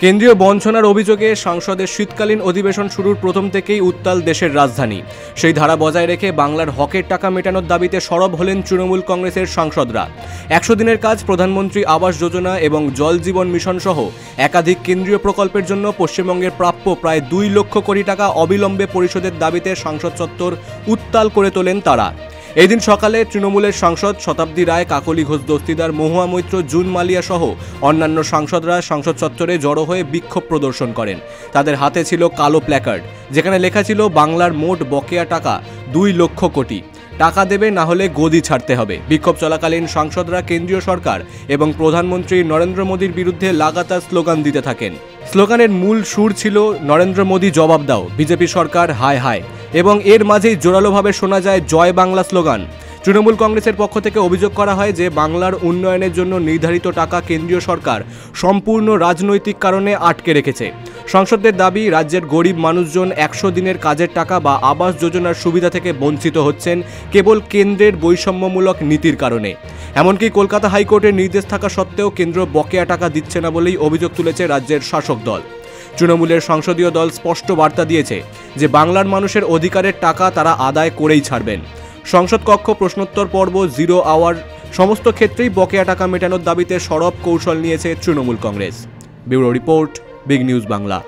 কেন্দ্রীয় বঞ্চনার অভিযোগে সংসদের শীতকালীন অধিবেশন শুরুর প্রথম থেকেই উত্তাল দেশের রাজধানী। সেই ধারা বজায় রেখে বাংলার হকের টাকা মেটানোর দাবিতে সরব হলেন তৃণমূল কংগ্রেসের সাংসদরা। 100 দিনের কাজ, প্রধানমন্ত্রী আবাস যোজনা এবং জল জীবন মিশন সহ একাধিক কেন্দ্রীয় প্রকল্পের জন্য পশ্চিমবঙ্গের প্রাপ্য প্রায় 2 লক্ষ কোটি টাকা অবিলম্বে পরিশোধের দাবিতে সংসদ চত্বর উত্তাল করে তোলেন তারা। এই দিন সকালে তৃণমূলের সাংসদ শতাব্দী রায়, কাকলি ঘোষ দস্তিদার, মহুয়া মৈত্র, জুন মালিয়া সহ অন্যান্য সাংসদরা সংসদ চত্বরে জড়ো হয়ে বিক্ষোভ প্রদর্শন করেন। তাদের হাতে ছিল কালো প্ল্যাকার্ড, যেখানে লেখা ছিল বাংলার মোট বকেয়া টাকা 2 লক্ষ কোটি, টাকা দেবে না হলে গদি ছাড়তে হবে। বিক্ষোভ চলাকালীন সাংসদরা কেন্দ্রীয় সরকার এবং প্রধানমন্ত্রী নরেন্দ্র মোদীর বিরুদ্ধে লাগাতার স্লোগান দিতে থাকেন। স্লোগানের মূল সুর ছিল নরেন্দ্র মোদী জবাব দাও, বিজেপি সরকার হায় হায়, এবং এর মাঝেই জোরালোভাবে শোনা যায় জয় বাংলা স্লোগান। তৃণমূল কংগ্রেসের পক্ষ থেকে অভিযোগ করা হয় যে বাংলার উন্নয়নের জন্য নির্ধারিত টাকা কেন্দ্রীয় সরকার সম্পূর্ণ রাজনৈতিক কারণে আটকে রেখেছে। সাংসদদের দাবি, রাজ্যের গরিব মানুষজন 100 দিনের কাজের টাকা বা আবাস যোজনার সুবিধা থেকে বঞ্চিত হচ্ছেন কেবল কেন্দ্রের বৈষম্যমূলক নীতির কারণে। এমনকি কলকাতা হাইকোর্টের নির্দেশ থাকা সত্ত্বেও কেন্দ্র বকেয়া টাকা দিচ্ছে না বলেই অভিযোগ তুলেছে রাজ্যের শাসক দল। তৃণমূলের সংসদীয় দল স্পষ্ট বার্তা দিয়েছে যে বাংলার মানুষের অধিকারের টাকা তারা আদায় করেই ছাড়বেন। সংসদ কক্ষ, প্রশ্নোত্তর পর্ব, 0 আওয়ার সমস্ত ক্ষেত্রেই বকেয়া টাকা মেটানোর দাবিতে সরব কৌশল নিয়েছে Trinamool Congress. Bureau report, big news Bangla.